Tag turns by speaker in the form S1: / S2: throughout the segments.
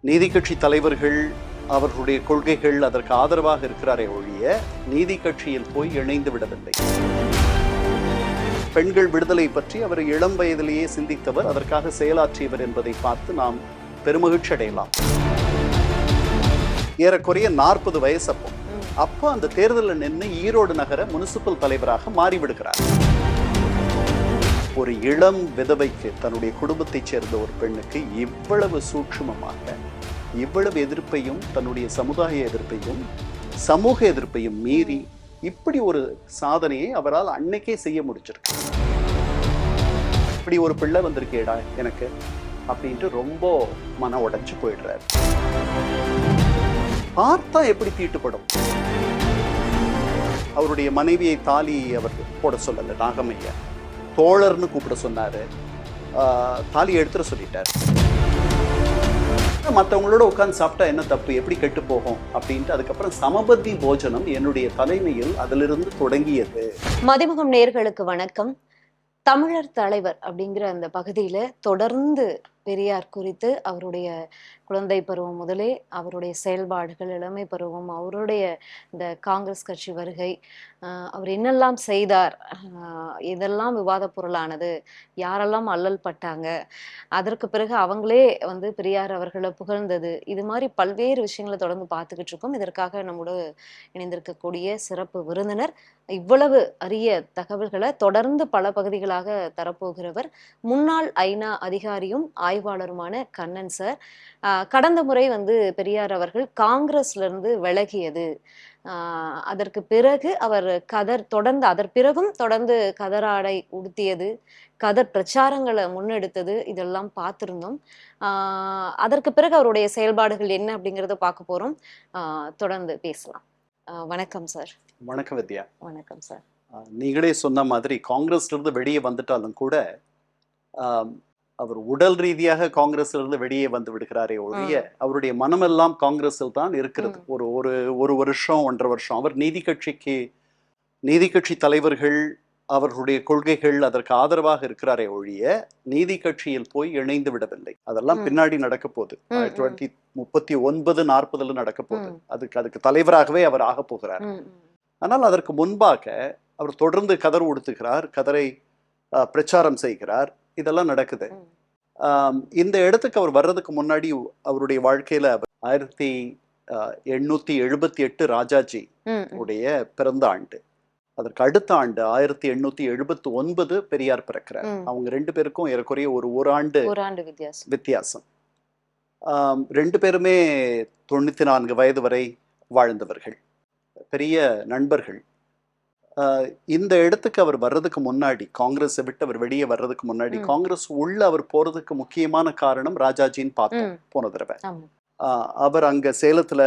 S1: நீதி கட்சி தலைவர்கள் அவர்களுடைய கொள்கைகள் அதற்கு ஆதரவாக இருக்கிறாரே ஒழிய நீதி கட்சியில் போய் இணைந்து விடவில்லை. பெண்கள் விடுதலை பற்றி அவர் இளம் வயதிலேயே சிந்தித்தவர், அதற்காக செயலாற்றியவர் என்பதை பார்த்து நாம் பெருமகிழ்ச்சி அடையலாம். ஏறக்குறைய 40 வயசு அப்போ அந்த தேர்தலில் நின்று ஈரோடு நகர முனிசிபல் தலைவராக மாறிவிடுகிறார். ஒரு இளம் விதவைக்கு, தன்னுடைய குடும்பத்தைச் சேர்ந்த ஒரு பெண்ணுக்கு இவ்வளவு சூட்சுமமாக இவ்வளவு எதிர்ப்பையும், தன்னுடைய சமுதாய எதிர்ப்பையும் சமூக எதிர்ப்பையும் மீறி இப்படி ஒரு சாதனையை அவரால் அன்னைக்கே செய்ய முடிச்சிருக்கு. இப்படி ஒரு பிள்ளை வந்திருக்கேடா எனக்கு அப்படின்ட்டு ரொம்ப மன உடைஞ்சு போயிடுறாரு. பார்த்தா எப்படி தீட்டுப்படும். அவருடைய மனைவியை தாலி அவர் போட சொல்லல, நாகமையா தோழர்னு கூப்பிட சொன்னாரு, தாலி எடுத்துட சொல்லிட்டார். மற்றவங்களோட உட்கார்ந்து சாப்பிட்டா என்ன தப்பு, எப்படி கெட்டு போகும் அப்படின்ட்டு அதுக்கப்புறம் சமபந்தி போஜனம் என்னுடைய தலைமையில் அதிலிருந்து தொடங்கியது.
S2: மதிமுகம் நேயர்களுக்கு வணக்கம். தமிழர் தலைவர் அப்படிங்கிற அந்த பகுதியில தொடர்ந்து பெரியார் குறித்து அவருடைய குழந்தை பருவம் முதலே அவருடைய செயல்பாடுகள், இளமை பருவம், அவருடைய இந்த காங்கிரஸ் கட்சி வருகை, அவர் என்னெல்லாம் செய்தார், இதெல்லாம் விவாத பொருளானது, யாரெல்லாம் அல்லல் பட்டாங்க, அதற்கு பிறகு அவங்களே பெரியார் அவர்களை புகழ்ந்தது, இது மாதிரி பல்வேறு விஷயங்களை தொடர்ந்து பார்த்துக்கிட்டு இருக்கோம். இதற்காக நம்மோடு இணைந்திருக்கக்கூடிய சிறப்பு விருந்தினர், இவ்வளவு அரிய தகவல்களை தொடர்ந்து பல பகுதிகளாக தரப்போகிறவர், முன்னாள் ஐநா அதிகாரியும் ஆய்வாளருமான கண்ணன் சார். கடந்த முறை பெரியார் அவர்கள் காங்கிரஸ்ல இருந்து விலகியது, அதற்கு பிறகு அவர் அதற்கு பிறகும் தொடர்ந்து கதராடை உடுத்தியது, கதர் பிரச்சாரங்களை முன்னெடுத்தது, இதெல்லாம் பார்த்திருந்தோம். அதற்கு பிறகு அவருடைய செயல்பாடுகள் என்ன அப்படிங்கிறத பார்க்க போறோம். தொடர்ந்து பேசலாம். வணக்கம் சார்.
S1: வணக்கம் வித்யா.
S2: வணக்கம் சார்.
S1: நீங்களே சொன்ன மாதிரி காங்கிரஸ்ல இருந்து வெளியே வந்துட்டாலும் கூட அவர் உடல் ரீதியாக காங்கிரஸ்ல இருந்து வெளியே வந்து விடுகிறாரே ஒழிய அவருடைய மனமெல்லாம் காங்கிரஸில் தான் இருக்கிறது. ஒரு வருஷம் 1.5 வருஷம் அவர் நீதி கட்சி தலைவர்கள் அவர்களுடைய கொள்கைகள் அதற்கு ஆதரவாக இருக்கிறாரே ஒழிய நீதி கட்சியில் போய் இணைந்து விடவில்லை. அதெல்லாம் பின்னாடி நடக்க போகுது. 1939, 40 நடக்க போகுது. அதுக்கு தலைவராகவே அவர் ஆக போகிறார். ஆனால் அதற்கு முன்பாக அவர் தொடர்ந்து கதர் உடுத்துகிறார், கதரை பிரச்சாரம் செய்கிறார், இதெல்லாம் நடக்குது. இந்த இடத்துக்கு அவர் வர்றதுக்கு முன்னாடி அவருடைய வாழ்க்கையில 1878 ராஜாஜி உடைய பிறந்த ஆண்டு. அதற்கு அடுத்த ஆண்டு 1879 பெரியார் பிறக்கிறார். அவங்க 2 பேருக்கும் ஏறக்குறைய ஒரு ஆண்டு வித்தியாசம். 2 பேருமே 94 வயது வரை வாழ்ந்தவர்கள், பெரிய நண்பர்கள். இந்த இடத்துக்கு அவர் வர்றதுக்கு முன்னாடி, காங்கிரஸை விட்டு அவர் வெளியே வர்றதுக்கு முன்னாடி, காங்கிரஸ் உள்ள அவர் போறதுக்கு முக்கியமான காரணம் ராஜாஜின்னு பார்த்தோம் போன தடவை. அவர் அங்க சேலத்துல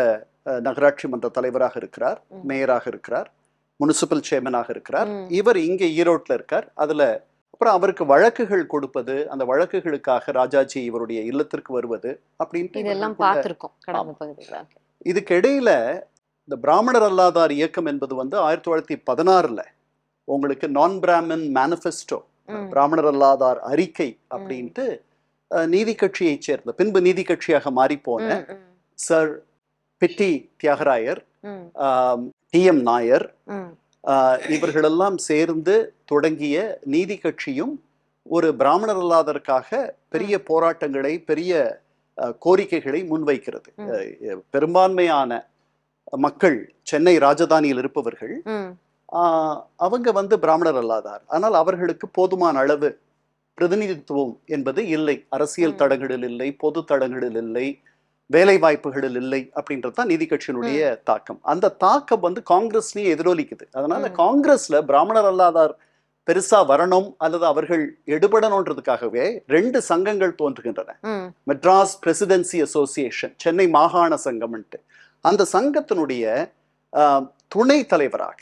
S1: நகராட்சி மன்ற தலைவராக இருக்கிறார், மேயராக இருக்கிறார், முனிசிபல் சேர்மனாக இருக்கிறார். இவர் இங்க ஈரோட்ல இருக்கார். அப்புறம் அவருக்கு வழக்குகள் கொடுப்பது, அந்த வழக்குகளுக்காக ராஜாஜி இவருடைய இல்லத்திற்கு வருவது அப்படின்ட்டு இதுக்கு இடையில இந்த பிராமணர் அல்லாதார் இயக்கம் என்பது 1916 உங்களுக்கு நான் பிராமின் மேனிஃபெஸ்டோ, பிராமணர் அல்லாதார் அறிக்கை அப்படின்ட்டு நீதி கட்சியை சேர்ந்த, பின்பு நீதி கட்சியாக மாறி போன சர் பிட்டி தியாகராயர், TM நாயர், இவர்களெல்லாம் சேர்ந்து தொடங்கிய நீதி கட்சியும் ஒரு பிராமணர் அல்லாதற்காக பெரிய போராட்டங்களை, பெரிய கோரிக்கைகளை முன்வைக்கிறது. பெரும்பான்மையான மக்கள், சென்னை ராஜதானியில் இருப்பவர்கள், அவங்க பிராமணர் அல்லாதார். ஆனால் அவர்களுக்கு போதுமான அளவு பிரதிநிதித்துவம் என்பது இல்லை. அரசியல் தளங்களில் இல்லை, பொது தளங்களில் இல்லை, வேலை வாய்ப்புகளில் இல்லை அப்படின்றது தான் நீதி கட்சியினுடைய தாக்கம். அந்த தாக்கம் காங்கிரஸ்லயே எதிரொலிக்குது. அதனால காங்கிரஸ்ல பிராமணர் அல்லாதார் பெருசா வரணும் அல்லது அவர்கள் எடுபடணுன்றதுக்காகவே 2 சங்கங்கள் தோன்றுகின்றன. மெட்ராஸ் பிரசிடென்சி அசோசியேஷன், சென்னை மாகாண சங்கம்ன்ட்டு. அந்த சங்கத்தினுடைய துணை தலைவராக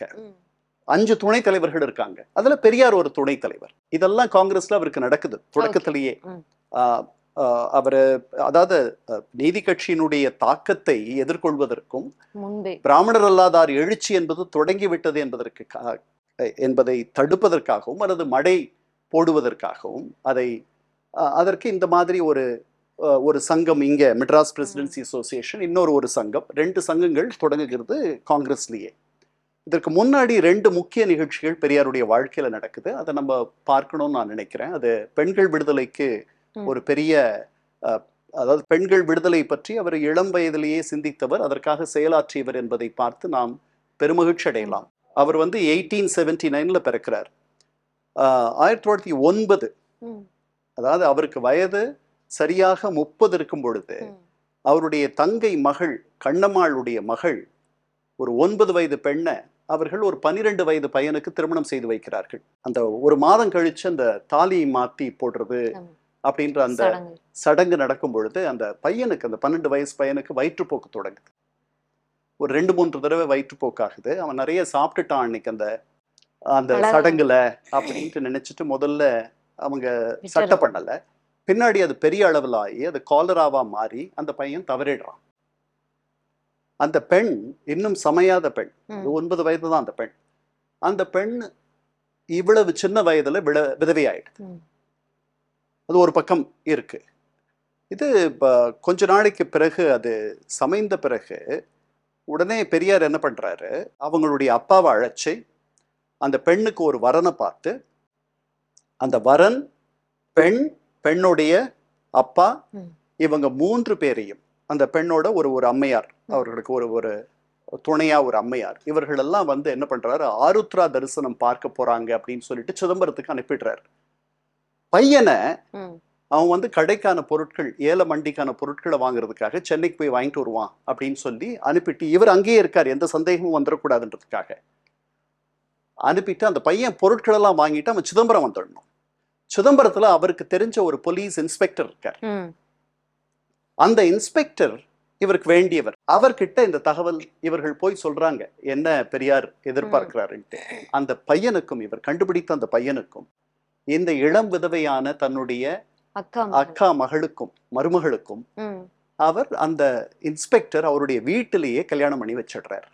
S1: 5 துணை தலைவர்கள் இருக்காங்க. அதுல பெரியார் ஒரு துணை தலைவர். இதெல்லாம் காங்கிரஸ்ல அவருக்கு நடக்குது தொடக்கத்திலேயே. அதாவது நீதி கட்சியினுடைய தாக்கத்தை எதிர்கொள்வதற்கும் பிராமணர் அல்லாதார் எழுச்சி என்பது தொடங்கிவிட்டது என்பதை தடுப்பதற்காகவும் அல்லது மடை போடுவதற்காகவும் அதற்கு இந்த மாதிரி ஒரு சங்கம் இங்க மெட்ராஸ் பிரசிடென்சி அசோசியேஷன், இன்னொரு ஒரு சங்கம், 2 சங்கங்கள் தொடங்குகிறது காங்கிரஸ்லயே. இதற்கு முன்னாடி 2 முக்கிய நிகழ்ச்சிகள் பெரியாருடைய வாழ்க்கையில நடக்குது. அதை நம்ம பார்க்கணும்னு நான் நினைக்கிறேன். அது பெண்கள் விடுதலைக்கு ஒரு பெரிய அதாவது பெண்கள் விடுதலை பற்றி அவர் இளம் வயதிலேயே சிந்தித்தவர், அதற்காக செயலாற்றியவர் என்பதை பார்த்து நாம் பெருமகிழ்ச்சி அடையலாம். அவர் வந்து 1879 பிறக்கிறார். 1909, அதாவது அவருக்கு வயது சரியாக 30 இருக்கும் பொழுது அவருடைய தங்கை மகள், கண்ணம்மாளுடைய மகள், ஒரு 9 வயது பெண்ணை அவர்கள் ஒரு 12 வயது பையனுக்கு திருமணம் செய்து வைக்கிறார்கள். அந்த ஒரு மாதம் கழிச்சு அந்த தாலியை மாத்தி போடுறது அப்படின்ற அந்த சடங்கு நடக்கும் பொழுது அந்த பையனுக்கு, அந்த 12 வயசு பையனுக்கு வயிற்றுப்போக்கு தொடங்குது. ஒரு 2-3 தடவை வயிற்றுப்போக்காகுது. அவன் நிறைய சாப்பிட்டுட்டான் அன்னைக்கு அந்த அந்த சடங்குல அப்படின்ட்டு நினைச்சிட்டு முதல்ல அவங்க சட்டை பண்ணல. பின்னாடி அது பெரிய அளவில் ஆகி அது காலராவா மாறி அந்த பையன் தவறிடுறான். அந்த பெண் இன்னும் சமையாத பெண், 9 வயது தான் அந்த பெண். அந்த பெண் இவ்வளவு சின்ன வயதுல விதவை ஆயிடுது. அது ஒரு பக்கம் இருக்கு. இது கொஞ்ச நாளைக்கு பிறகு, அது சமைந்த பிறகு உடனே பெரியார் என்ன பண்றாரு, அவங்களுடைய அப்பாவை அழைச்சி அந்த பெண்ணுக்கு ஒரு வரனை பார்த்து, அந்த வரன், பெண், பெண்ணுடைய அப்பா, இவங்க 3 பேரையும், அந்த பெண்ணோட ஒரு அம்மையார், அவர்களுக்கு ஒரு துணையா ஒரு அம்மையார், இவர்கள் எல்லாம் வந்து என்ன பண்றாரு, ஆருத்ரா தரிசனம் பார்க்க போறாங்க அப்படின்னு சொல்லிட்டு சிதம்பரத்துக்கு அனுப்பிடுறாரு. பையனை அவன் வந்து கடைக்கான பொருட்கள், ஏல மண்டிக்கான பொருட்களை வாங்குறதுக்காக சென்னைக்கு போய் வாங்கிட்டு வருவான் அப்படின்னு சொல்லி அனுப்பிட்டு, இவர் அங்கேயே இருக்கார், எந்த சந்தேகமும் வந்துடக்கூடாதுன்றதுக்காக அனுப்பிட்டு, அந்த பையன் பொருட்கள் எல்லாம் வாங்கிட்டு அவன் சிதம்பரம் வந்துடணும். சிதம்பரத்துல அவருக்கு தெரிஞ்ச ஒரு போலீஸ் இன்ஸ்பெக்டர் இருக்கார். அந்த இன்ஸ்பெக்டர் இவருக்கு வேண்டியவர். அவர்கிட்ட இந்த தகவல் இவர்கள் போய் சொல்றாங்க, என்ன பெரியார் எதிர்பார்க்கிறாருன்ட்டு. அந்த பையனுக்கும், இவர் கண்டுபிடித்த அந்த பையனுக்கும், இந்த இளம் விதவையான தன்னுடைய அக்கா மகளுக்கும் மருமகளுக்கும் அவர் அந்த இன்ஸ்பெக்டர் அவருடைய வீட்டிலேயே கல்யாணம் பண்ணி வச்சிடுறாரு.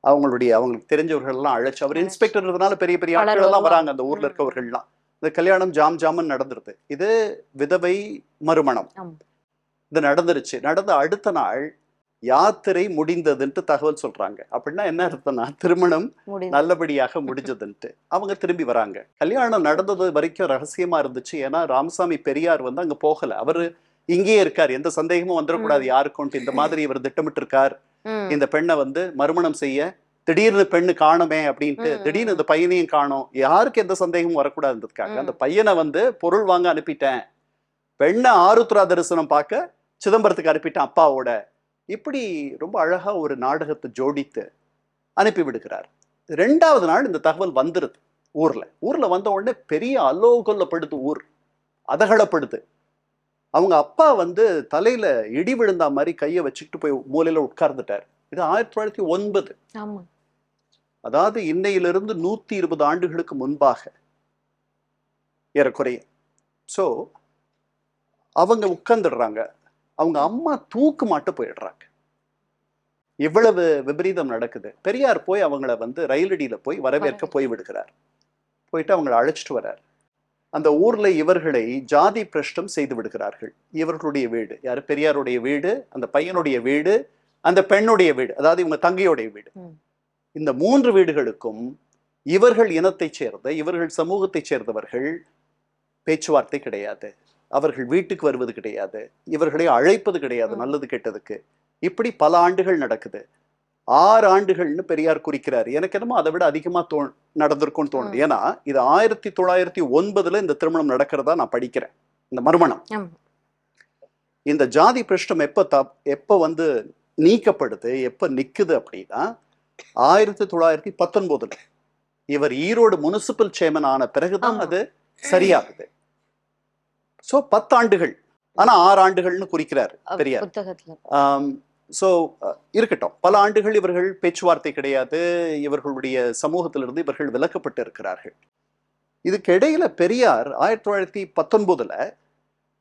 S1: அவங்களுக்கு தெரிஞ்சவர்கள் எல்லாம் அழைச்சு, அவர் இன்ஸ்பெக்டர்னால பெரிய பெரிய ஆட்கள் எல்லாம் வராங்க அந்த ஊர்ல இருக்கவர்கள்லாம். இந்த கல்யாணம் ஜாமன் நடந்துருது. இது விதவை மறுமணம். இது நடந்துருச்சு. நடந்த அடுத்த நாள் யாத்திரை முடிந்ததுன்ட்டு தகவல் சொல்றாங்க. அப்படின்னா என்ன அர்த்தம்னா, திருமணம் நல்லபடியாக முடிஞ்சதுன்ட்டு. அவங்க திரும்பி வராங்க. கல்யாணம் நடந்தது வரைக்கும் ரகசியமா இருந்துச்சு. ஏன்னா ராமசாமி பெரியார் வந்து அங்க போகல, அவரு இங்கேயே இருக்கார், எந்த சந்தேகமும் வந்துடக்கூடாது யாருக்கும்ட்டு. இந்த மாதிரி இவர் திட்டமிட்டு இருக்கார், இந்த பெண்ணை வந்து மறுமணம் செய்ய. திடீர்னு பெண்ணு காணுமே அப்படின்ட்டு, திடீர்னு இந்த பையனையும் காணும், யாருக்கு எந்த சந்தேகமும் வரக்கூடாதுன்றதுக்காக அந்த பையனை வந்து பொருள் வாங்க அனுப்பிட்டேன், பெண்ணை ஆருத்ரா தரிசனம் பார்க்க சிதம்பரத்துக்கு அனுப்பிட்டேன் அப்பாவோட. இப்படி ரொம்ப அழகா ஒரு நாடகத்தை ஜோடித்து அனுப்பி விடுகிறார். 2வது நாள் இந்த தகவல் வந்துருது ஊர்ல வந்த உடனே பெரிய அல்லோகொல்லப்படுது, ஊர் அதகலப்படுது. அவங்க அப்பா வந்து தலையில இடி விழுந்தா மாதிரி கையை வச்சுக்கிட்டு போய் மூலையில உட்கார்ந்துட்டார். இது 1909. அதாவது இன்னையிலிருந்து 120 ஆண்டுகளுக்கு முன்பாக ஏறக்குறைய. சோ அவங்க உட்கார்ந்துடுறாங்க. அவங்க அம்மா தூக்கு மாட்டு போயிடுறாங்க. இவ்வளவு விபரீதம் நடக்குது. பெரியார் போய் அவங்கள வந்து ரயிலடியில போய் வரவேற்க போய் விடுகிறார். போயிட்டு அவங்களை அழைச்சிட்டு வர்றார். அந்த ஊர்ல இவர்களை ஜாதி பிரஷ்டம் செய்து விடுகிறார்கள். இவர்களுடைய வீடு, யாரு, பெரியாருடைய வீடு, அந்த பையனுடைய வீடு, அந்த பெண்ணுடைய வீடு, அதாவது இவங்க தங்கையுடைய வீடு, இந்த 3 வீடுகளுக்கும் இவர்கள் இனத்தை சேர்ந்த, இவர்கள் சமூகத்தை சேர்ந்தவர்கள் பேச்சுவார்த்தை கிடையாது, அவர்கள் வீட்டுக்கு வருவது கிடையாது, இவர்களை அழைப்பது கிடையாது நல்லது கெட்டதுக்கு. இப்படி பல ஆண்டுகள் நடக்குது. 6 ஆண்டுகள்னு பெரியார் குறிக்கிறார். எனக்கு என்னமோ அதை விட அதிகமா நடந்திருக்கும்னு தோணுது. ஏன்னா இது 1909 இந்த திருமணம் நடக்கிறதா நான் படிக்கிறேன். இந்த மறுமணம், இந்த ஜாதி பிரஷ்டம் எப்ப வந்து நீக்கப்படுது, எப்ப நிக்குது அப்படின்னா 1919 இவர் ஈரோடு முனிசிபல் சேர்மன் ஆன பிறகுதான் அது சரியாகுது. சோ 10 ஆண்டுகள், ஆனா 6 ஆண்டுகள்னு குறிக்கிறார் பெரியார். சோ இருக்கட்டும், பல ஆண்டுகள் இவர்கள் பேச்சுவார்த்தை கிடையாது, இவர்களுடைய சமூகத்திலிருந்து இவர்கள் விலக்கப்பட்டு இருக்கிறார்கள். இதுக்கு இடையில பெரியார் 1919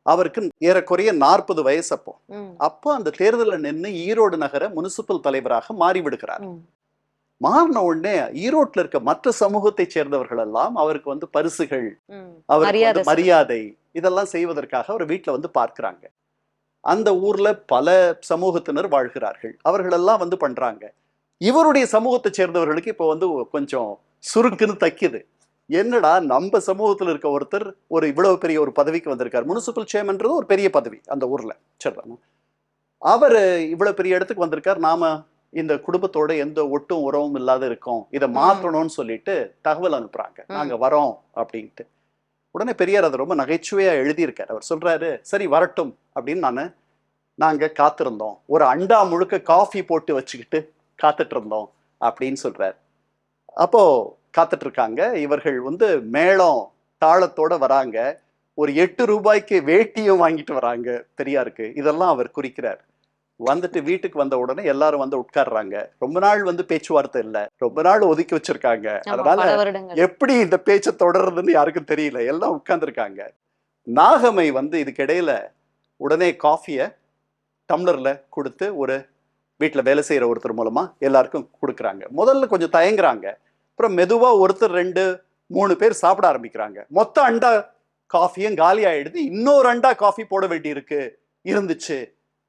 S1: அவருக்கு ஏறக்குறைய 40 வயசு. அப்போ அந்த தேர்தலில் நின்று ஈரோடு நகர முனிசிபல் தலைவராக மாறிவிடுகிறார். மாறின உடனே ஈரோட்டில் இருக்க மற்ற சமூகத்தை சேர்ந்தவர்கள் எல்லாம் அவருக்கு வந்து பரிசுகள், அவருக்கு மரியாதை, இதெல்லாம் செய்வதற்காக அவர் வீட்டுல வந்து பார்க்கிறாங்க. அந்த ஊர்ல பல சமூகத்தினர் வாழ்கிறார்கள். அவர்களெல்லாம் வந்து பண்றாங்க. இவருடைய சமூகத்தை சேர்ந்தவர்களுக்கு இப்போ வந்து கொஞ்சம் சுருக்குன்னு தைக்குது. என்னடா நம்ம சமூகத்துல இருக்க ஒருத்தர் ஒரு இவ்வளவு பெரிய ஒரு பதவிக்கு வந்திருக்காரு. முனிசிபல் சேர்மன்றது ஒரு பெரிய பதவி அந்த ஊர்ல. சரி, அவர் இவ்வளவு பெரிய இடத்துக்கு வந்திருக்கார். நாம இந்த குடும்பத்தோட எந்த ஒட்டும் உறவும் இல்லாத இருக்கோம், இதை மாற்றணும்னு சொல்லிட்டு தகவல் அனுப்புறாங்க, நாங்க வரோம் அப்படின்ட்டு. உடனே பெரியார் அதை ரொம்ப நகைச்சுவையா எழுதியிருக்காரு. அவர் சொல்றாரு, சரி வரட்டும் அப்படின்னு நாங்க காத்திருந்தோம், ஒரு அண்டா முழுக்க காஃபி போட்டு வச்சுக்கிட்டு காத்துட்டு இருந்தோம் அப்படின்னு சொல்றாரு. அப்போ காத்துட்டு இருக்காங்க. இவர்கள் வந்து மேளம் தாளத்தோட வராங்க. ஒரு 8 ரூபாய்க்கு வேட்டியும் வாங்கிட்டு வராங்க பெரியாருக்கு. இதெல்லாம் அவர் குறிக்கிறார். வந்துட்டு வீட்டுக்கு வந்த உடனே எல்லாரும் வந்து உட்கார்றாங்க. ரொம்ப நாள் வந்து பேச்சுவார்த்தை இல்ல, ரொம்ப நாள் ஒதுக்கி வச்சிருக்காங்க. அதனால எப்படி இந்த பேச்சை தொடர்றதுன்னு யாருக்கும் தெரியல. எல்லாம் உட்கார்ந்துருக்காங்க. நாகம்மை வந்து இதுக்கு இடையில உடனே காஃபிய டம்ளர்ல கொடுத்து ஒரு வீட்டுல வேலை செய்யற ஒருத்தர் மூலமா எல்லாருக்கும் கொடுக்குறாங்க. முதல்ல கொஞ்சம் தயங்குறாங்க. அப்புறம் மெதுவா ஒருத்தர் 2 3 பேர் சாப்பிட ஆரம்பிக்கிறாங்க. மொத்த அண்டா காஃபியும் காலி ஆயிடுது. இன்னொரு அண்டா காஃபி போட வேண்டி இருந்துச்சு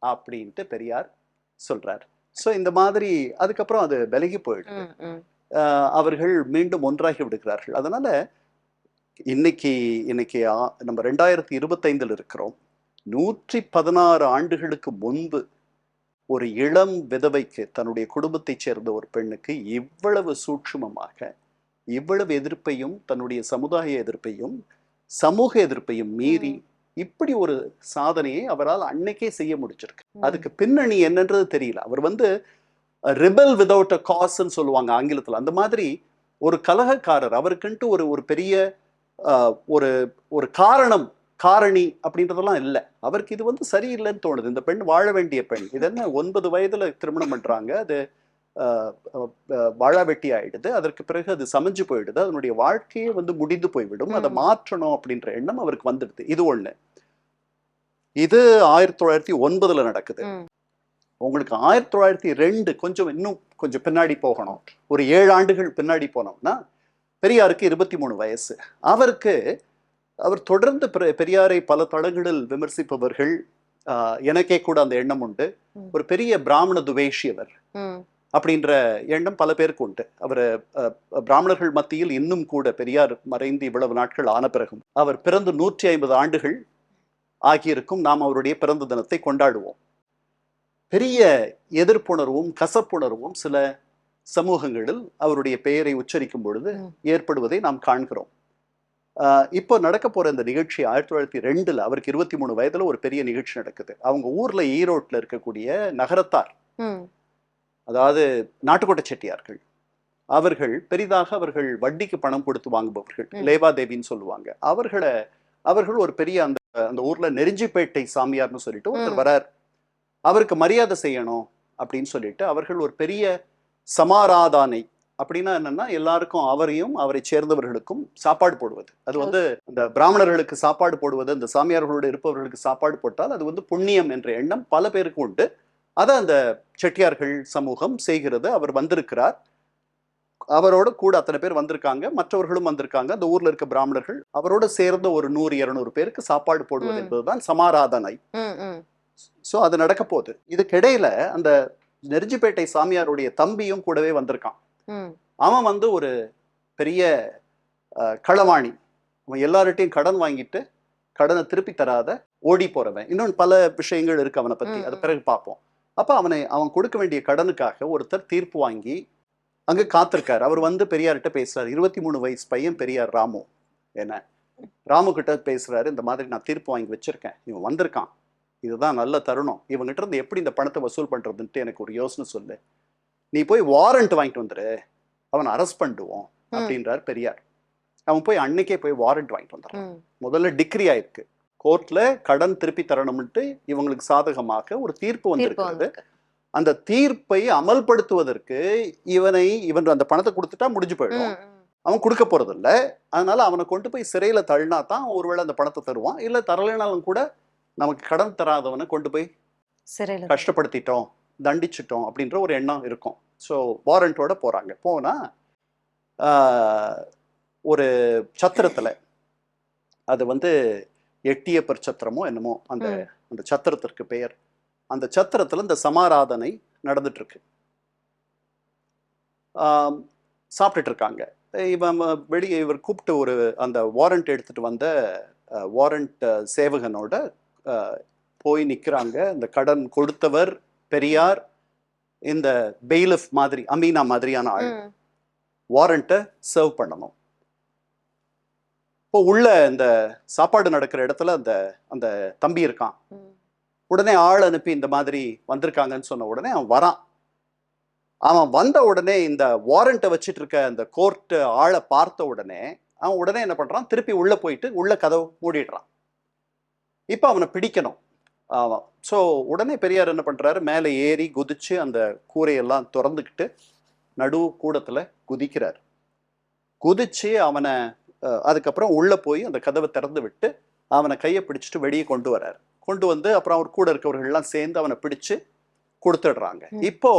S1: அப்படின்ட்டு பெரியார் சொல்றார். ஸோ இந்த மாதிரி அதுக்கப்புறம் அது விலகி போயிடுது. அவர்கள் மீண்டும் ஒன்றாகி விடுகிறார்கள். அதனால இன்னைக்கு நம்ம 2025 இருக்கிறோம். 116 ஆண்டுகளுக்கு முன்பு ஒரு இளம் விதவைக்கு, தன்னுடைய குடும்பத்தைச் சேர்ந்த ஒரு பெண்ணுக்கு இவ்வளவு சூட்சுமமாக இவ்வளவு எதிர்ப்பையும், தன்னுடைய சமுதாய எதிர்ப்பையும் சமூக எதிர்ப்பையும் மீறி இப்படி ஒரு சாதனையை அவரால் அன்னைக்கே செய்ய முடிச்சிருக்கு. அதுக்கு பின்னணி என்னன்றது தெரியல. அவர் வந்து ரிபல் விதவுட் அ காஸ்ன்னு சொல்லுவாங்க ஆங்கிலத்தில். அந்த மாதிரி ஒரு கலகக்காரர். அவருக்குன்ட்டு ஒரு பெரிய ஒரு ஒரு காரணி அப்படின்றதெல்லாம் இல்லை. அவருக்கு இது வந்து சரியில்லைன்னு தோணுது. இந்த பெண் வாழ வேண்டிய பெண். இது என்ன 9 வயதுல திருமணம் பண்றாங்க, அது வாழா வெட்டி ஆயிடுது. அதற்கு பிறகு அது சமைஞ்சு போயிடுது. அதனுடைய வாழ்க்கையே வந்து முடிந்து போய்விடும். அதை மாற்றணும் அப்படின்ற எண்ணம் அவருக்கு வந்துடுது. இது ஒண்ணு. இது 1909 நடக்குது. உங்களுக்கு 1902 இன்னும் கொஞ்சம் பின்னாடி போகணும். ஒரு 7 ஆண்டுகள் பின்னாடி போனோம்னா பெரியாருக்கு 23 வயசு. அவர் தொடர்ந்து பெரியாரை பல தளங்களில் விமர்சிப்பவர்கள், எனக்கே கூட அந்த எண்ணம் உண்டு. ஒரு பெரிய பிராமண துவேஷி அவர் அப்படின்ற எண்ணம் பல பேருக்கு உண்டு. அவர் பிராமணர்கள் மத்தியில் இன்னும் கூட, பெரியார் மறைந்து இவ்வளவு நாட்கள் ஆன பிறகும், அவர் பிறந்து 150 ஆண்டுகள் ஆகியிருக்கும். நாம் அவருடைய பிறந்த தினத்தை கொண்டாடுவோம். பெரிய எதிர்ப்புணர்வும் கசப்புணர்வும் சில சமூகங்களில் அவருடைய பெயரை உச்சரிக்கும் பொழுது ஏற்படுவதை நாம் காண்கிறோம். இப்போ நடக்க போற இந்த நிகழ்ச்சி 1902 அவருக்கு 23 வயதுல ஒரு பெரிய நிகழ்ச்சி நடக்குது. அவங்க ஊர்ல ஈரோட்ல இருக்கக்கூடிய நகரத்தார், அதாவது நாட்டுக்கோட்டை செட்டியார்கள், அவர்கள் வட்டிக்கு பணம் கொடுத்து வாங்குபவர்கள், லேவாதேவின்னு சொல்லுவாங்க. அவர்கள் ஒரு பெரிய அந்த ஊர்ல நெருஞ்சிப்பேட்டை சாமியார்னு சொல்லிட்டு ஒருத்தர் வரார். அவருக்கு மரியாதை செய்யணும் அப்படின்னு சொல்லிட்டு அவர்கள் ஒரு பெரிய சமாராதனை, அப்படின்னா என்னன்னா எல்லாருக்கும், அவரையும் அவரை சேர்ந்தவர்களுக்கும் சாப்பாடு போடுவது. அது வந்து இந்த பிராமணர்களுக்கு சாப்பாடு போடுவது, அந்த சாமியார்களோடு இருப்பவர்களுக்கு சாப்பாடு போட்டால் அது வந்து புண்ணியம் என்ற எண்ணம் பல பேருக்கு உண்டு. அதை அந்த செட்டியார்கள் சமூகம் செய்கிறது. அவர் வந்திருக்கிறார். அவரோட கூட அத்தனை பேர் வந்திருக்காங்க, மற்றவர்களும் வந்திருக்காங்க. அந்த ஊர்ல இருக்க பிராமணர்கள் அவரோட சேர்ந்த ஒரு 100-200 பேருக்கு சாப்பாடு போடுவது என்பதுதான் சமாராதனை. சோ அது நடக்க போகுது. இதுக்கிடையில அந்த நெருஞ்சிப்பேட்டை சாமியாருடைய தம்பியும் கூடவே வந்திருக்கான். அவன் வந்து ஒரு பெரிய களவாணி. அவன் எல்லார்ட்டையும் கடன் வாங்கிட்டு கடனை திருப்பி தராத ஓடி போறவன். இன்னொன்று பல விஷயங்கள் இருக்கு அவனை பத்தி, அது பிறகு பார்ப்போம். அப்ப அவன் கொடுக்க வேண்டிய கடனுக்காக ஒருத்தர் தீர்ப்பு வாங்கி அங்க காத்திருக்காரு. அவர் வந்து பெரியார்கிட்ட பேசுறாரு. 23 வயசு பையன் பெரியார் ராமு. என்ன ராமு கிட்ட பேசுறாரு, இந்த மாதிரி நான் தீர்ப்பு வாங்கி வச்சிருக்கேன், இவன் வந்திருக்கான், இதுதான் நல்ல தருணம், இவங்கிட்ட இருந்து எப்படி இந்த பணத்தை வசூல் பண்றதுன்ட்டு எனக்கு ஒரு யோசனை சொல்லு, நீ போய் வாரண்ட் வாங்கிட்டு வந்துரு, அவனை அரெஸ்ட் பண்ணிடுவோம் அப்படின்றார் பெரியார். அவன் போய் அன்னைக்கே போய் வாரண்ட் வாங்கிட்டு வந்துடுறான். முதல்ல டிக்ரி ஆயிருக்கு, கோர்ட்ல கடன் திருப்பி தரணும்ட்டு இவங்களுக்கு சாதகமாக ஒரு தீர்ப்பு வந்திருக்கிறது. அந்த தீர்ப்பை அமல்படுத்துவதற்கு இவன் அந்த பணத்தை கொடுத்துட்டா முடிஞ்சு போயிடும். அவன் கொடுக்க போறது இல்ல. அதனால அவனை கொண்டு போய் சிறையில தள்ளினா தான் ஒருவேளை அந்த பணத்தை தருவான். இல்ல தரலைனாலும் கூட நமக்கு கடன் தராதவனை கொண்டு போய்
S2: சிறையில
S1: கஷ்டப்படுத்திட்டோம், தண்டிச்சிட்டோம் அப்படின்ற ஒரு எண்ணம் இருக்கும். ஸோ வாரண்டோட போறாங்க. போனா ஒரு சத்திரத்துல, அது வந்து எட்டியப்பர் சத்திரமோ என்னமோ அந்த அந்த சத்திரத்திற்கு பெயர். அந்த சத்திரத்துல இந்த சமாராதனை நடந்துட்டு இருக்கு. சாப்பிட்டுட்டு இருக்காங்க. இவன் வெளியே இவர் கூப்பிட்டு ஒரு அந்த வாரண்ட் எடுத்துட்டு வந்த வாரண்ட் சேவகனோட போய் நிக்கிறாங்க. இந்த கடன் கொடுத்தவர் பெரியார், இந்த பெயிலிஃப் மாதிரி அமீனா மாதிரியான ஆள் வாரண்ட்டை சர்வ் பண்ணணும். இப்போ உள்ள இந்த சாப்பாடு நடக்கிற இடத்துல அந்த அந்த தம்பி இருக்கான். உடனே ஆள் அனுப்பி இந்த மாதிரி வந்திருக்காங்கன்னு சொன்ன உடனே அவன் வரான். அவன் வந்த உடனே இந்த வாரண்ட்டை வச்சுட்டு இருக்க அந்த கோர்ட் ஆளை பார்த்த உடனே அவன் உடனே என்ன பண்றான், திருப்பி உள்ள போயிட்டு உள்ள கதவு மூடிடுறான். இப்போ அவனை பிடிக்கணும். ஸோ உடனே பெரியார் என்ன பண்றாரு, மேலே ஏறி குதிச்சு அந்த கூரையெல்லாம் திறந்துக்கிட்டு நடு கூடத்துல குதிக்கிறார். குதிச்சு அவனை அதுக்கப்புறம் உள்ள போய் அந்த கதவை திறந்து விட்டு அவனை கையை பிடிச்சிட்டு வெளியே கொண்டு வர்றாரு. கொண்டு வந்து அப்புறம் அவர் கூட இருக்கவர்கள்லாம் சேர்ந்து அவனை பிடிச்சு கொடுத்துடுறாங்க. இப்போ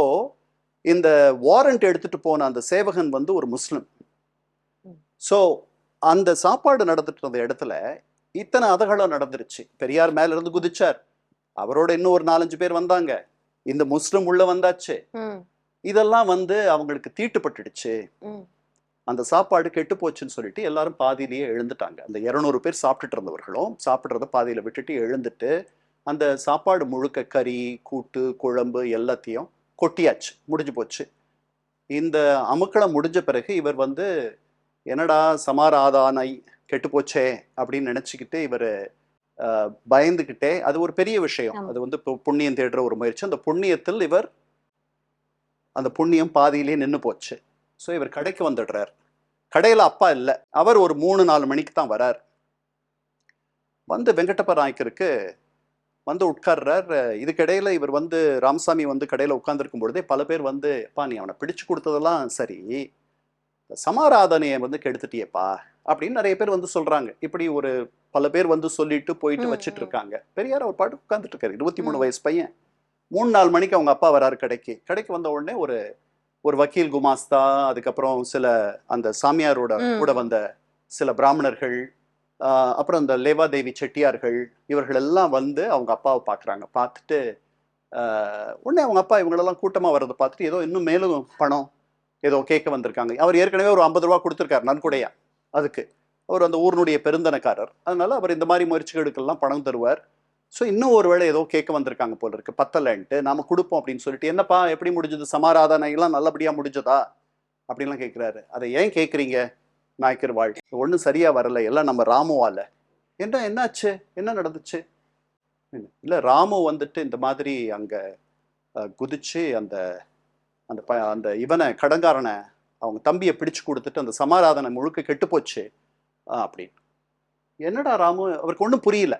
S1: இந்த வாரண்ட் எடுத்துட்டு போன அந்த சேவகன் வந்து ஒரு முஸ்லிம். ஸோ அந்த சாப்பாடு நடந்துட்டு இருந்த இடத்துல இத்தனை அதகலம் நடந்துருச்சு. பெரியார் மேல இருந்து குதிச்சார், அவரோட இன்னும் ஒரு 4-5 பேர் வந்தாங்க, இந்த முஸ்லிம் உள்ள வந்தாச்சு. இதெல்லாம் வந்து அவங்களுக்கு தீட்டுப்பட்டுடுச்சு. அந்த சாப்பாடு கெட்டு போச்சுன்னு சொல்லிட்டு எல்லாரும் பாதியிலேயே எழுந்துட்டாங்க. அந்த 200 பேர் சாப்பிட்டுட்டு இருந்தவர்களும் சாப்பிட்றத பாதியில விட்டுட்டு எழுந்துட்டு அந்த சாப்பாடு முழுக்க கறி, கூட்டு, குழம்பு எல்லாத்தையும் கொட்டியாச்சு, முடிஞ்சு போச்சு. இந்த அமுக்களம் முடிஞ்ச பிறகு இவர் வந்து என்னடா சமாராதானை கெட்டு போச்சே அப்படின்னு நினைச்சுக்கிட்டு இவர் பயந்துக்கிட்டே, அது ஒரு பெரிய விஷயம், அது வந்து புண்ணியம் தேடுற ஒரு முயற்சி. அந்த புண்ணியத்தில் இவர் அந்த புண்ணியம் பாதியிலே நின்று போச்சு. ஸோ இவர் கடைக்கு வந்துடுறார். கடையில் அப்பா இல்லை, அவர் ஒரு 3-4 மணிக்கு தான் வரார். வந்து வெங்கடப்ப நாயக்கருக்கு வந்து உட்கார்றார். இதுக்கிடையில இவர் வந்து ராமசாமி வந்து கடையில் உட்கார்ந்துருக்கும் பொழுதே பல பேர் வந்து, அப்பா நீ அவனை பிடிச்சு கொடுத்ததெல்லாம் சரி, சமாராதனையை வந்து கெடுத்துட்டியப்பா அப்படின்னு நிறைய பேர் வந்து சொல்றாங்க. இப்படி ஒரு பல பேர் வந்து சொல்லிட்டு போயிட்டு வச்சுட்டு இருக்காங்க. பெரியார் அவர் பாட்டு உட்கார்ந்துட்டு இருக்காரு, 23 வயசு பையன். 3-4 மணிக்கு அவங்க அப்பா வராரு கடைக்கு வந்த உடனே ஒரு வக்கீல் குமாஸ்தா, அதுக்கப்புறம் சில அந்த சாமியாரோட கூட வந்த சில பிராமணர்கள், அப்புறம் இந்த லேவாதேவி செட்டியார்கள், இவர்கள் எல்லாம் வந்து அவங்க அப்பாவை பார்க்குறாங்க. பார்த்துட்டு உடனே அவங்க அப்பா இவங்களெல்லாம் கூட்டமாக வர்றதை பார்த்துட்டு ஏதோ இன்னும் மேலும் பணம் ஏதோ கேட்க வந்திருக்காங்க. அவர் ஏற்கனவே ஒரு 50 ரூபா கொடுத்துருக்காரு நன்கொடையா. அதுக்கு அவர் அந்த ஊரினுடைய பெருந்தனக்காரர், அதனால அவர் இந்த மாதிரி முயற்சிகளுக்கெல்லாம் பணம் தருவார். ஸோ இன்னும் ஒரு வேளை ஏதோ கேட்க வந்திருக்காங்க போல இருக்கு, பத்தலைன்ட்டு நாம கொடுப்போம் அப்படின்னு சொல்லிட்டு, என்னப்பா எப்படி முடிஞ்சது, சமாராதனைலாம் நல்லபடியா முடிஞ்சதா அப்படின்லாம் கேட்குறாரு. அதை ஏன் கேட்குறீங்க நாயக்கர் வாழ், ஒன்றும் சரியா வரல, எல்லாம் நம்ம ராமுவால. என்னாச்சு, என்ன நடந்துச்சு? இல்லை ராமு வந்துட்டு இந்த மாதிரி அங்க குதிச்சு அந்த அந்த அந்த இவனை கடங்காரனை அவங்க தம்பியை பிடிச்சு கொடுத்துட்டு அந்த சமாராதனை முழுக்க கெட்டு போச்சு அப்படின்னு. என்னடா ராமு, அவருக்கு ஒன்றும் புரியல.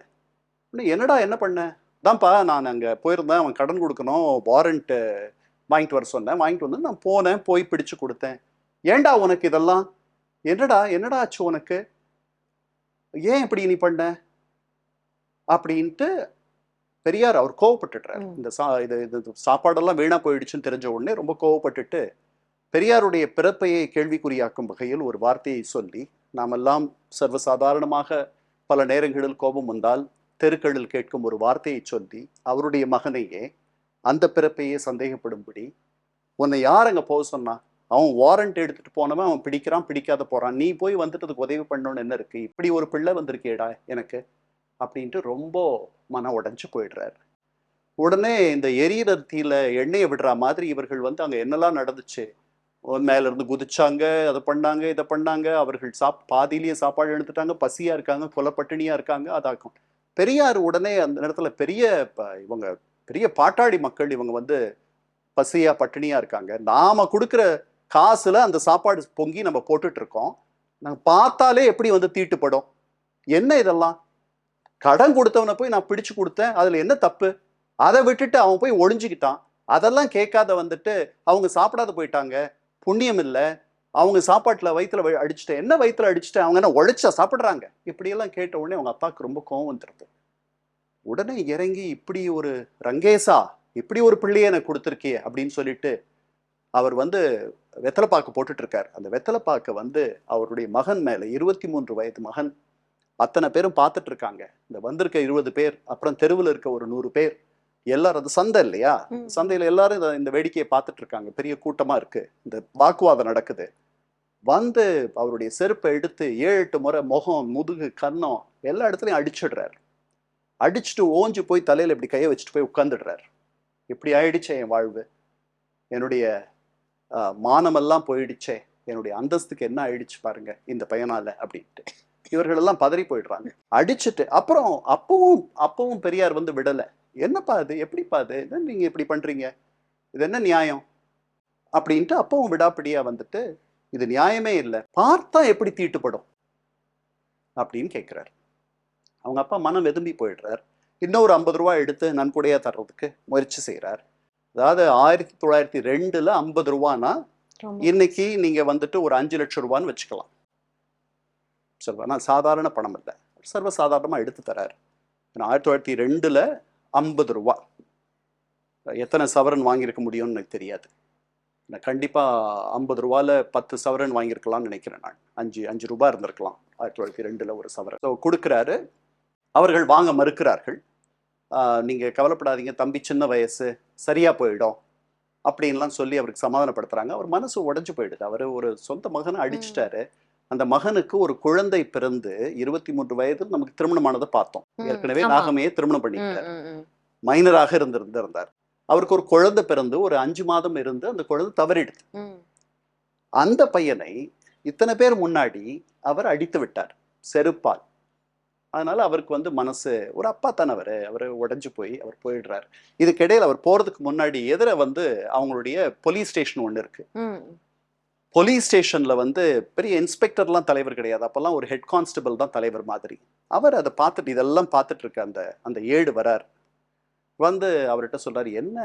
S1: என்னடா என்ன பண்ண? தான்ப்பா நான் அங்கே போயிருந்தேன், அவன் கடன் கொடுக்கணும், வாரண்ட்டு வாங்கிட்டு வர சொன்னேன், வாங்கிட்டு வந்து நான் போனேன், போய் பிடிச்சு கொடுத்தேன். ஏண்டா உனக்கு இதெல்லாம், என்னடா ஆச்சு உனக்கு, ஏன் இப்படி நீ பண்ண அப்படின்ட்டு பெரியார் அவர் கோவப்பட்டுடுறார். இந்த இது சாப்பாடெல்லாம் வீணா போயிடுச்சுன்னு தெரிஞ்ச உடனே ரொம்ப கோவப்பட்டுட்டு பெரியாருடைய பிறப்பையை கேள்விக்குறியாக்கும் வகையில் ஒரு வார்த்தையை சொல்லி, நாமெல்லாம் சர்வசாதாரணமாக பல நேரங்களில் கோபம் வந்தால் தெருக்களில் கேட்கும் ஒரு வார்த்தையை சொல்லி அவருடைய மகனையே அந்த பிறப்பையே சந்தேகப்படும்படி, உன்னை யார் அங்கே போக சொன்னா, அவன் வாரண்ட் எடுத்துட்டு போனவன் அவன் பிடிக்கிறான், பிடிக்காத போறான், நீ போய் வந்துட்டு அதுக்கு உதவி பண்ணணும்னு என்ன இருக்கு, இப்படி ஒரு பிள்ளை வந்திருக்கேடா எனக்கு அப்படின்ட்டு ரொம்ப மன உடைஞ்சு போயிடுறாரு. உடனே இந்த எரியறத்தியில எண்ணெயை விடுற மாதிரி இவர்கள் வந்து அங்கே என்னெல்லாம் நடந்துச்சு, மேல இருந்து குதிச்சாங்க, அதை பண்ணாங்க, இதை பண்ணாங்க, அவர்கள் பாதியிலேயே சாப்பாடு எடுத்துட்டாங்க, பசியா இருக்காங்க, கொலப்பட்டினியா இருக்காங்க. அதாக்கும் பெரியார் உடனே அந்த நேரத்துல இவங்க பெரிய பாட்டாளி மக்கள், இவங்க வந்து பசியா பட்டினியா இருக்காங்க, நாம கொடுக்குற காசுல அந்த சாப்பாடு பொங்கி நம்ம போட்டுட்டு இருக்கோம், நாங்க பார்த்தாலே எப்படி வந்து தீட்டுப்படும், என்ன இதெல்லாம், கடன் கொடுத்தவனை போய் நான் பிடிச்சு கொடுத்தேன், அதுல என்ன தப்பு, அதை விட்டுட்டு அவன் போய் ஒளிஞ்சுக்கிட்டான், அதெல்லாம் கேட்காத வந்துட்டு அவங்க சாப்பிடாத போயிட்டாங்க, புண்ணியம் இல்லை, அவங்க சாப்பாட்டுல வயிற்றுல அடிச்சுட்டேன், என்ன வயிற்றுல அடிச்சுட்டேன், அவங்க என்ன உழைச்சா சாப்பிட்றாங்க, இப்படியெல்லாம் கேட்ட உடனே அவங்க அப்பாவுக்கு ரொம்ப கோவம் வந்துடுது. உடனே இறங்கி, இப்படி ஒரு ரங்கேசா, இப்படி ஒரு பிள்ளையை எனக்கு கொடுத்துருக்கிய அப்படின்னு சொல்லிட்டு அவர் வந்து வெத்தலைப்பாக்கு போட்டுட்டு இருக்கார். அந்த வெத்தலைப்பாக்கை வந்து அவருடைய மகன் மேல, 23 வயது மகன் அத்தனை பேரும் பார்த்துட்டு இருக்காங்க. இந்த வந்திருக்க 20 பேர், அப்புறம் தெருவில் இருக்க ஒரு 100 பேர், எல்லாரும், அது சந்தை இல்லையா, சந்தையில எல்லாரும் இந்த வேடிக்கையை பார்த்துட்டு இருக்காங்க. பெரிய கூட்டமா இருக்கு, இந்த வாக்குவாதம் நடக்குது. வந்து அவருடைய செருப்பை எடுத்து 7-8 முறை முகம், முதுகு, கன்னம் எல்லா இடத்துலையும் அடிச்சிடுறாரு. அடிச்சுட்டு ஓஞ்சு போய் தலையில இப்படி கையை வச்சுட்டு போய் உட்கார்ந்துடுறாரு. இப்படி ஆயிடுச்சே என் வாழ்வு, என்னுடைய மானமெல்லாம் போயிடுச்சே, என்னுடைய அந்தஸ்துக்கு என்ன ஆயிடுச்சு பாருங்க இந்த பையனால அப்படின்ட்டு இவர்கள் எல்லாம் பதறி போயிடுறாங்க. அடிச்சுட்டு அப்புறம் அப்பவும் பெரியார் வந்து விடல. என்னப்பா அது, எப்படிப்பா அது, என்ன நீங்க இப்படி பண்றீங்க, இது என்ன நியாயம் அப்படின்ட்டு அப்பவும் விடாப்பிடியா வந்துட்டு, இது நியாயமே இல்லை, பார்த்தா எப்படி தீட்டுப்படும் அப்படின்னு கேட்கிறார். அவங்க அப்பா மனம் வெதும்பி போயிடுறார். இன்னொரு 50 ரூபாய் எடுத்து நன்கொடையா தர்றதுக்கு முயற்சி செய்யறார். அதாவது 1902 50 ரூபானா இன்னைக்கு நீங்க வந்துட்டு ஒரு 5 லட்சம் ரூபான்னு வச்சுக்கலாம். சொல்லுவா, சாதாரண பணம் இல்லை, சர்வசாதாரணமா எடுத்து தராரு. 1902 50 ரூபா எத்தனை சவரன் வாங்கியிருக்க முடியும்னு எனக்கு தெரியாது. நான் கண்டிப்பா 50 ரூபால 10 சவரன் வாங்கியிருக்கலாம்னு நினைக்கிறேன். நான் 5 ரூபாய் இருந்திருக்கலாம் 1902 ஒரு சவரன். ஸோ கொடுக்குறாரு. அவர்கள் வாங்க மறுக்கிறார்கள். நீங்க கவலைப்படாதீங்க தம்பி, சின்ன வயசு, சரியா போயிடும் அப்படின்லாம் சொல்லி அவருக்கு சமாதானப்படுத்துறாங்க. அவர் மனசு உடைஞ்சு போயிடுது. அவர் ஒரு சொந்த மகனை அடிச்சிட்டாரு. அந்த மகனுக்கு ஒரு குழந்தை பிறந்து 23 வயதில் நமக்கு திருமணமானதை பார்த்தோம். ஏற்கனவே நாகமையை திருமணம் பண்ணிட்டார், மைனராக இருந்தார். அவருக்கு ஒரு குழந்தை பிறந்து ஒரு 5 மாதம் இருந்து அந்த குழந்தை தவறிடுது. அந்த பையனை இத்தனை பேர் முன்னாடி அவர் அடித்து விட்டார் செருப்பால். அதனால அவருக்கு வந்து மனசு, ஒரு அப்பா தானே அவர் உடைஞ்சு போய் அவர் போயிடுறாரு. இதுக்கிடையில் அவர் போறதுக்கு முன்னாடி எதிர வந்து அவங்களுடைய போலீஸ் ஸ்டேஷன் ஒன்று இருக்கு. போலீஸ் ஸ்டேஷன்ல வந்து பெரிய இன்ஸ்பெக்டர்லாம் தலைவர் கிடையாது, அப்பெல்லாம் ஒரு ஹெட் கான்ஸ்டபிள் தான் தலைவர் மாதிரி. அவர் அதை பார்த்துட்டு, இதெல்லாம் பார்த்துட்டு இருக்க அந்த ஏடு வரார். வந்து அவர்கிட்ட சொல்றாரு, என்ன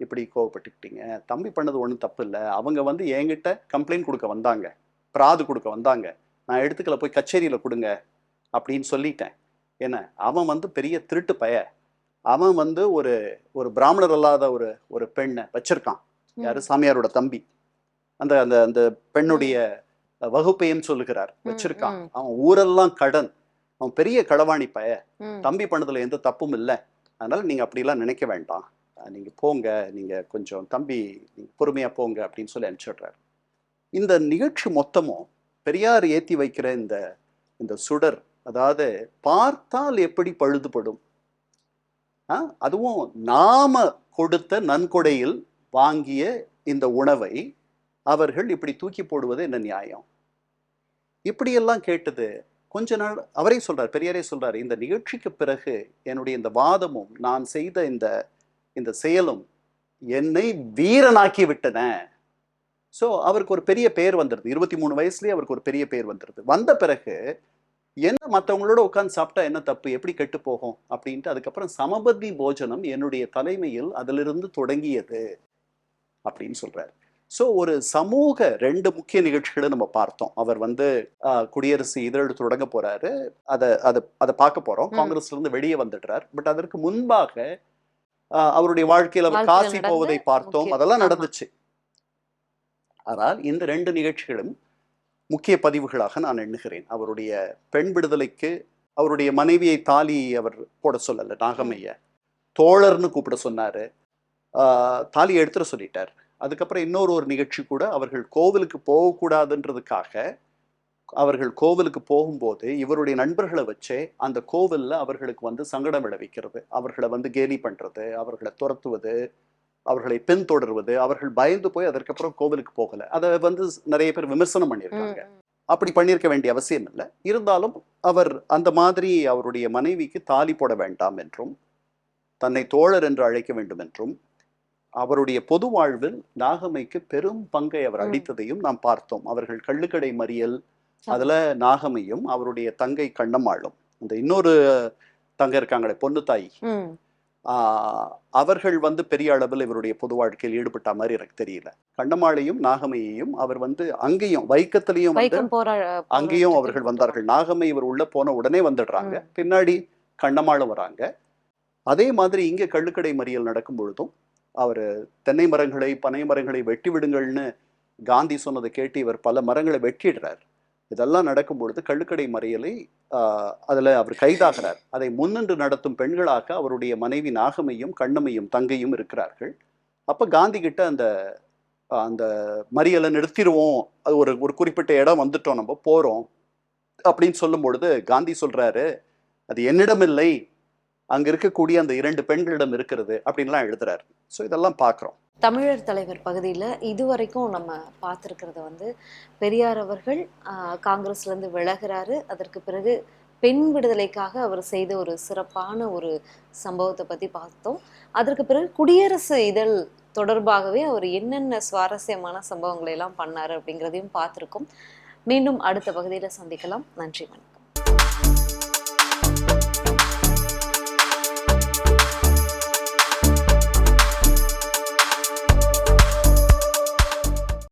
S1: இப்படி கோவப்பட்டுக்கிட்டீங்க, தம்பி பண்ணது ஒன்றும் தப்பு இல்லை, அவங்க வந்து என்கிட்ட கம்ப்ளைண்ட் கொடுக்க வந்தாங்க, பிராது கொடுக்க வந்தாங்க, நான் எடுத்துக்கல, போய் கச்சேரியில் கொடுங்க அப்படின்னு சொல்லிட்டேன். என்ன, அவன் வந்து பெரிய திருட்டு பய, அவன் வந்து ஒரு பிராமணர் அல்லாத ஒரு பெண்ணை வச்சிருக்கான். யாரு, சாமியாரோட தம்பி. அந்த அந்த அந்த பெண்ணுடைய வகுப்பையும் சொல்லுகிறார், வச்சிருக்கான். அவன் ஊரெல்லாம் கடன், அவன் பெரிய களவாணி பய, தம்பி பண்ணதுல எந்த தப்பும் இல்லை, அதனால நீங்க அப்படிலாம் நினைக்க வேண்டாம், நீங்க போங்க, நீங்க கொஞ்சம் தம்பி பொறுமையா போங்க அப்படின்னு சொல்லி அனுப்பிச்சுடுறாரு. இந்த நிகழ்ச்சி மொத்தமும் பெரியார் ஏத்தி வைக்கிற இந்த சுடர், அதாவது பார்த்தால் எப்படி பழுதுபடும், அதுவும் நாம கொடுத்த நன்கொடையில் வாங்கிய இந்த உணவை அவர்கள் இப்படி தூக்கி போடுவது என்ன நியாயம், இப்படியெல்லாம் கேட்டது. கொஞ்ச நாள் அவரே சொல்றார், பெரியாரே சொல்றாரு, இந்த நிகழ்ச்சிக்கு பிறகு என்னுடைய இந்த வாதமும் நான் செய்த இந்த செயலும் என்னை வீரனாக்கி விட்டன. ஸோ அவருக்கு ஒரு பெரிய பேர் வந்துடுது. 23 வயசுலயே அவருக்கு ஒரு பெரிய பேர் வந்துடுது. வந்த பிறகு என்ன, மற்றவங்களோட உட்காந்து சாப்பிட்டா என்ன தப்பு, எப்படி கெட்டு போகும் அப்படின்ட்டு, அதுக்கப்புறம் சமபந்தி போஜனம் என்னுடைய தலைமையில் அதிலிருந்து தொடங்கியது அப்படின்னு சொல்றாரு. ஸோ ஒரு சமூக 2 முக்கிய நிகழ்ச்சிகளை நம்ம பார்த்தோம். அவர் வந்து குடியரசு இதழ் தொடங்க போறாரு, அதை பார்க்க போறோம். காங்கிரஸ்ல இருந்து வெளியே வந்துடுறார். பட் அதற்கு முன்பாக அவருடைய வாழ்க்கையில் அவர் காசி போவதை பார்த்தோம், அதெல்லாம் நடந்துச்சு. ஆனால் இந்த 2 நிகழ்ச்சிகளும் முக்கிய பதிவுகளாக நான் எண்ணுகிறேன். அவருடைய பெண் விடுதலைக்கு அவருடைய மனைவியை தாலி அவர் போட சொல்லல, நாகம்மைய தோழர்னு கூப்பிட சொன்னாரு, தாலியை எடுத்துட சொல்லிட்டார். அதுக்கப்புறம் இன்னொரு நிகழ்ச்சி கூட, அவர்கள் கோவிலுக்கு போகக்கூடாதுன்றதுக்காக அவர்கள் கோவிலுக்கு போகும்போது இவருடைய நண்பர்களை வச்சே அந்த கோவில்ல அவர்களுக்கு வந்து சங்கடம் விளைவிக்கிறது, அவர்களை வந்து கேலி பண்றது, அவர்களை துரத்துவது, அவர்களை பின்தொடர்வது. அவர்கள் பயந்து போய் அதற்கப்புறம் கோவிலுக்கு போகல. அதை வந்து நிறைய பேர் விமர்சனம் பண்ணியிருக்காங்க. அப்படி பண்ணியிருக்க வேண்டிய அவசியம் இல்லை. இருந்தாலும் அவர் அந்த மாதிரி அவருடைய மனைவிக்கு தாலி போட வேண்டாம் என்றும், தன்னை தோழர் என்று அழைக்க வேண்டும் என்றும், அவருடைய பொது வாழ்வில் நாகம்மைக்கு பெரும் பங்கை அவர் அளித்ததையும் நாம் பார்த்தோம். அவர்கள் கள்ளுக்கடை மறியல், அதுல நாகம்மையும் அவருடைய தங்கை கண்ணம்மாளும், இந்த இன்னொரு தங்க இருக்காங்களே பொண்ணு தாய், அவர்கள் வந்து பெரிய அளவில் இவருடைய பொது வாழ்க்கையில் ஈடுபட்ட மாதிரி எனக்கு தெரியல. கண்ணம்மாளையும் நாகம்மையையும் அவர் வந்து அங்கேயும் வைக்கத்திலையும் அங்கேயும் அவர்கள் வந்தார்கள். நாகம்மை இவர் உள்ள போன உடனே வந்துடுறாங்க, பின்னாடி கண்ணம்மாளும் வராங்க. அதே மாதிரி இங்க கள்ளுக்கடை மறியல் நடக்கும் பொழுதும் அவர் தென்னை மரங்களை பனை மரங்களை வெட்டி விடுங்கள்னு காந்தி சொன்னதை கேட்டு இவர் பல மரங்களை வெட்டிடுறார். இதெல்லாம் நடக்கும் பொழுது கள்ளுக்கடை மறியலை அதில் அவர் கைதாகிறார். அதை முன்னின்று நடத்தும் பெண்களாக அவருடைய மனைவி நாகம்மையும் கண்ணம்மையும் தங்கையும் இருக்கிறார்கள். அப்போ காந்தி கிட்ட அந்த அந்த மறியலை நிறுத்திடுவோம், அது ஒரு ஒரு குறிப்பிட்ட இடம் வந்துட்டோம், நம்ம போகிறோம் அப்படின்னு சொல்லும் பொழுது காந்தி சொல்கிறாரு, அது என்னிடமில்லை, அங்கே இருக்கக்கூடிய அந்த 2 பெண்களிடம் இருக்கிறது அப்படின்லாம் எழுதுறாரு. ஸோ இதெல்லாம் பார்க்குறோம்.
S2: தமிழர் தலைவர் பகுதியில் இதுவரைக்கும் நம்ம பார்த்துருக்கிறது வந்து பெரியார் அவர்கள் காங்கிரஸ்லேருந்து விலகிறாரு. அதற்கு பிறகு பெண் விடுதலைக்காக அவர் செய்த ஒரு சிறப்பான ஒரு சம்பவத்தை பற்றி பார்த்தோம். அதற்கு பிறகு குடியரசு இதழ் தொடர்பாகவே அவர் என்னென்ன சுவாரஸ்யமான சம்பவங்களை எல்லாம் பண்ணாரு அப்படிங்கிறதையும் பார்த்துருக்கோம். மீண்டும் அடுத்த பகுதியில் சந்திக்கலாம். நன்றி, வணக்கம்.